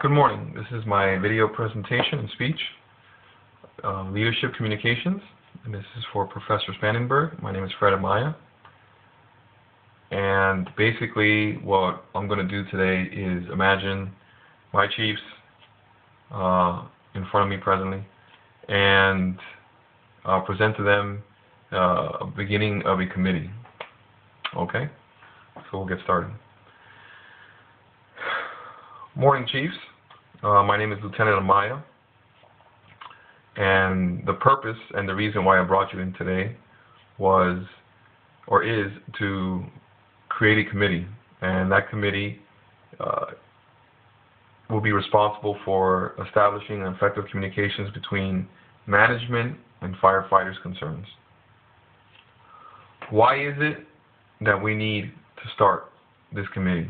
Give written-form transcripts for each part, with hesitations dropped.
Good morning. This is my video presentation and speech, Leadership Communications, and this is for Professor Spangenberg. My name is Fred Amaya, and basically what I'm going to do today is imagine my chiefs in front of me presently and present to them a beginning of a committee. Okay? So we'll get started. Morning, Chiefs. My name is Lieutenant Amaya, and the purpose and the reason why I brought you in today was, or is, to create a committee, and that committee will be responsible for establishing effective communications between management and firefighters' concerns. Why is it that we need to start this committee?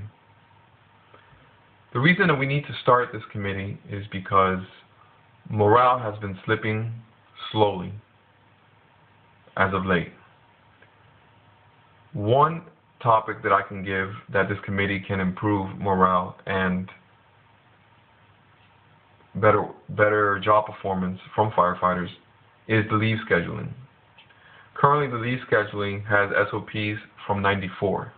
The reason that we need to start this committee is because morale has been slipping slowly as of late. One topic that I can give that this committee can improve morale and better job performance from firefighters is the leave scheduling. Currently, the leave scheduling has SOPs from '94.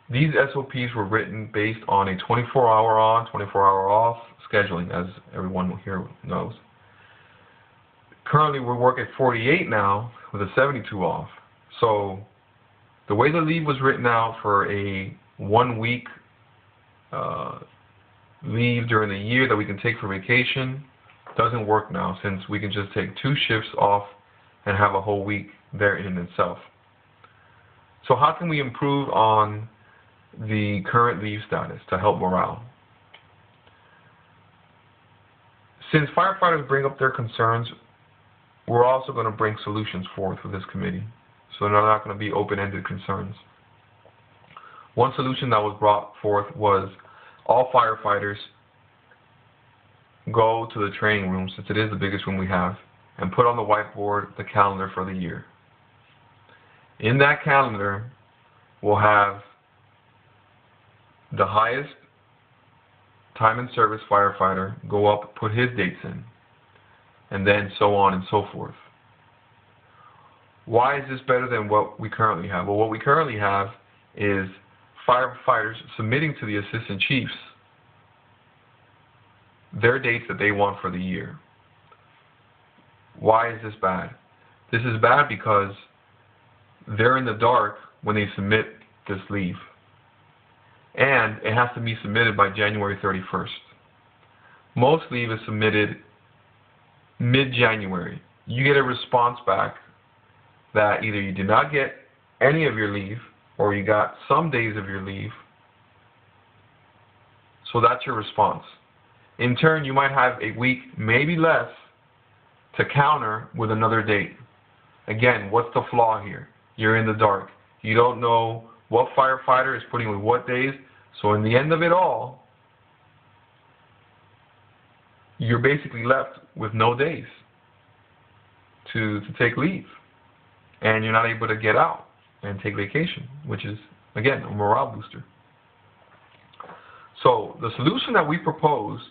These SOPs were written based on a 24-hour on, 24-hour off scheduling, as everyone here knows. Currently, we work at 48 now with a 72 off. So the way the leave was written out for a 1 week leave during the year that we can take for vacation doesn't work now, since we can just take 2 shifts off and have a whole week there in itself. So how can we improve on the current leave status to help morale? Since firefighters bring up their concerns, we're also going to bring solutions forth for this committee. So they're not going to be open-ended concerns. One solution that was brought forth was all firefighters go to the training room, since it is the biggest room we have, and put on the whiteboard the calendar for the year. In that calendar, we'll have the highest time and service firefighter go up, put his dates in, and then so on and so forth. Why is this better than what we currently have? Well, what we currently have is firefighters submitting to the assistant chiefs their dates that they want for the year. Why is this bad? This is bad because they're in the dark when they submit this leave. And it has to be submitted by January 31st. Most leave is submitted mid-January. You get a response back that either you did not get any of your leave or you got some days of your leave. So that's your response. In turn, you might have a week, maybe less, to counter with another date. Again, what's the flaw here? You're in the dark. You don't know what firefighter is putting with what days. So in the end of it all, you're basically left with no days to take leave. And you're not able to get out and take vacation, which is, again, a morale booster. So the solution that we proposed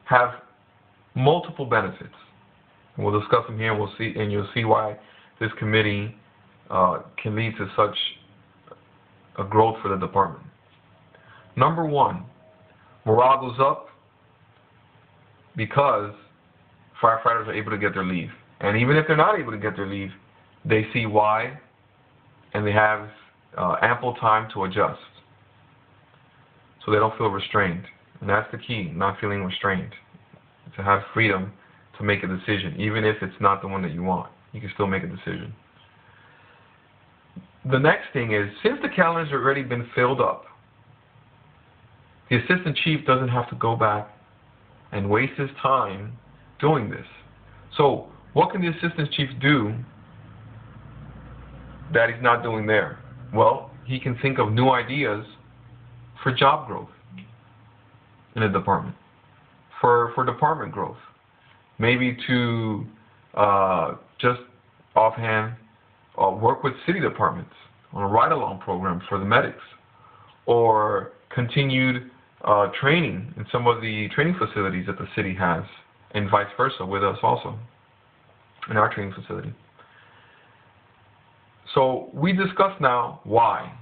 have multiple benefits. We'll discuss them here, and we'll see, and you'll see why this committee can lead to such a growth for the department. Number one, morale goes up because firefighters are able to get their leave. And even if they're not able to get their leave, they see why, and they have ample time to adjust. So they don't feel restrained. And that's the key, not feeling restrained. To have freedom to make a decision, even if it's not the one that you want. You can still make a decision. The next thing is, since the calendar's already been filled up, the assistant chief doesn't have to go back and waste his time doing this. So what can the assistant chief do that he's not doing there? Well, he can think of new ideas for job growth in a department, for department growth. Maybe to just offhand work with city departments on a ride-along program for the medics, or continued training in some of the training facilities that the city has, and vice versa with us also in our training facility. So we discussed now why.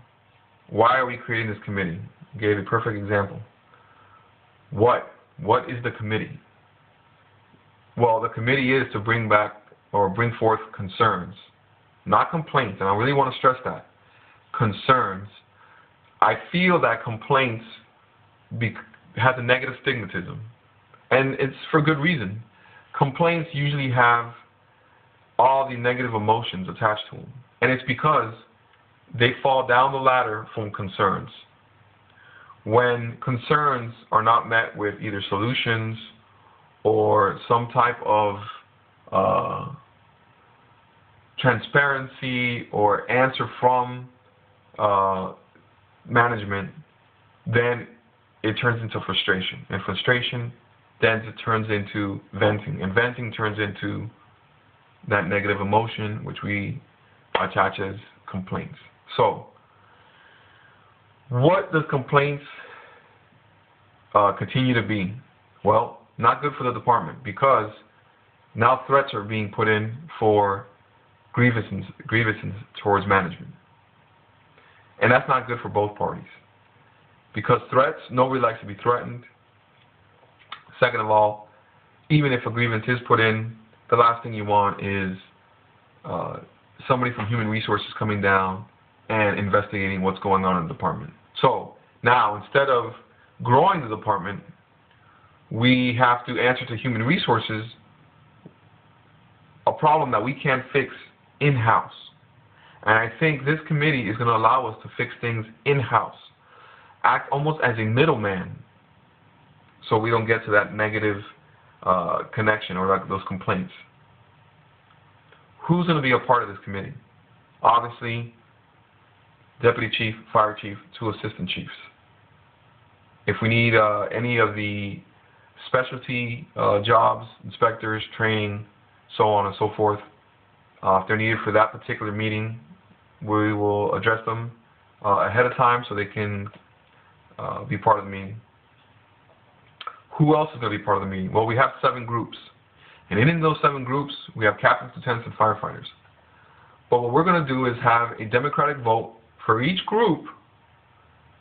Why are we creating this committee? Gave a perfect example. What is the committee? Well, the committee is to bring back or bring forth concerns, not complaints, and I really want to stress that. Concerns. I feel that complaints has a negative stigmatism, and it's for good reason. Complaints usually have all the negative emotions attached to them, and it's because they fall down the ladder from concerns. When concerns are not met with either solutions or some type of transparency or answer from management, then it turns into frustration. And frustration, then it turns into venting. And venting turns into that negative emotion, which we attach as complaints. So, what does complaints continue to be? Well, not good for the department, because now threats are being put in for grievances towards management. And that's not good for both parties. Because threats, nobody likes to be threatened. Second of all, even if a grievance is put in, the last thing you want is somebody from human resources coming down and investigating what's going on in the department. So now, instead of growing the department, we have to answer to human resources a problem that we can't fix in-house. And I think this committee is going to allow us to fix things in-house. Act almost as a middleman, so we don't get to that negative connection or like those complaints. Who's going to be a part of this committee? Obviously, Deputy Chief, Fire Chief, 2 Assistant Chiefs. If we need any of the specialty jobs, inspectors, training, so on and so forth, if they're needed for that particular meeting, we will address them ahead of time so they can be part of the meeting. Who else is going to be part of the meeting? Well, we have 7 groups. And in those 7 groups, we have captains, lieutenants, and firefighters. But what we're going to do is have a democratic vote for each group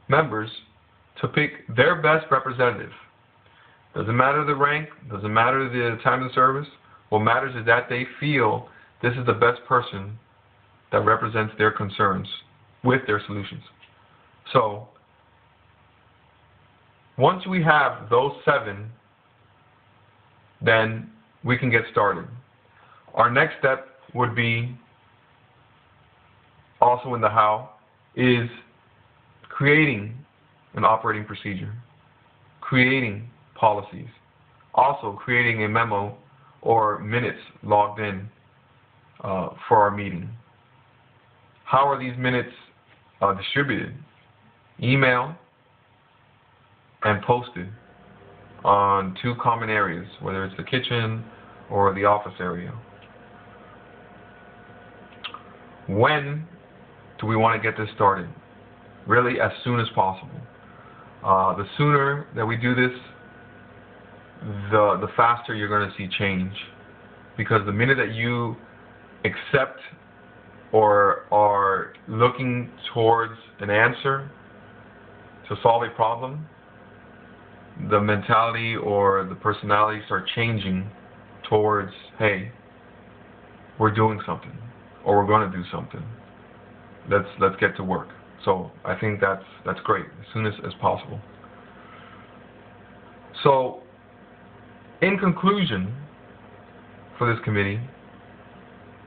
members to pick their best representative. Doesn't matter the rank, doesn't matter the time of service. What matters is that they feel this is the best person that represents their concerns with their solutions. So, once we have those 7, then we can get started. Our next step would be, also in the how, is creating an operating procedure, creating policies, also creating a memo or minutes logged in for our meeting. How are these minutes distributed? Email and posted on 2 common areas, whether it's the kitchen or the office area. When do we want to get this started? Really, as soon as possible. The sooner that we do this, the faster you're going to see change. Because the minute that you accept or are looking towards an answer to solve a problem, the mentality or the personality start changing towards, hey, we're doing something, or we're going to do something. Let's get to work. So I think that's great, as soon as possible. So, in conclusion, for this committee,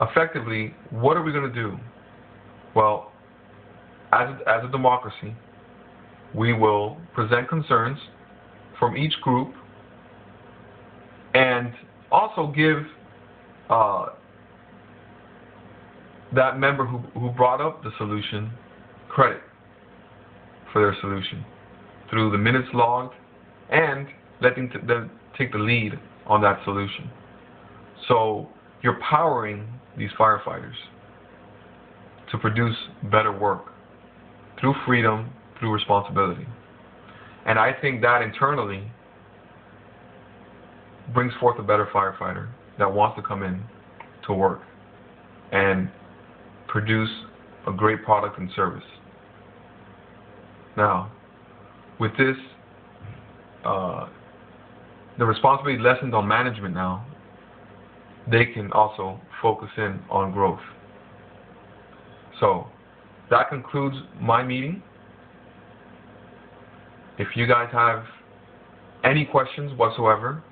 effectively, what are we going to do? Well, as a democracy, we will present concerns from each group and also give that member who brought up the solution credit for their solution through the minutes logged and letting them take the lead on that solution. So you're powering these firefighters to produce better work through freedom, through responsibility. And I think that internally brings forth a better firefighter that wants to come in to work and produce a great product and service. Now, with this, the responsibility lessened on management now, they can also focus in on growth. So, that concludes my meeting. If you guys have any questions whatsoever,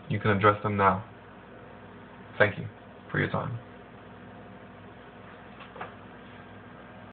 you can address them now. Thank you for your time.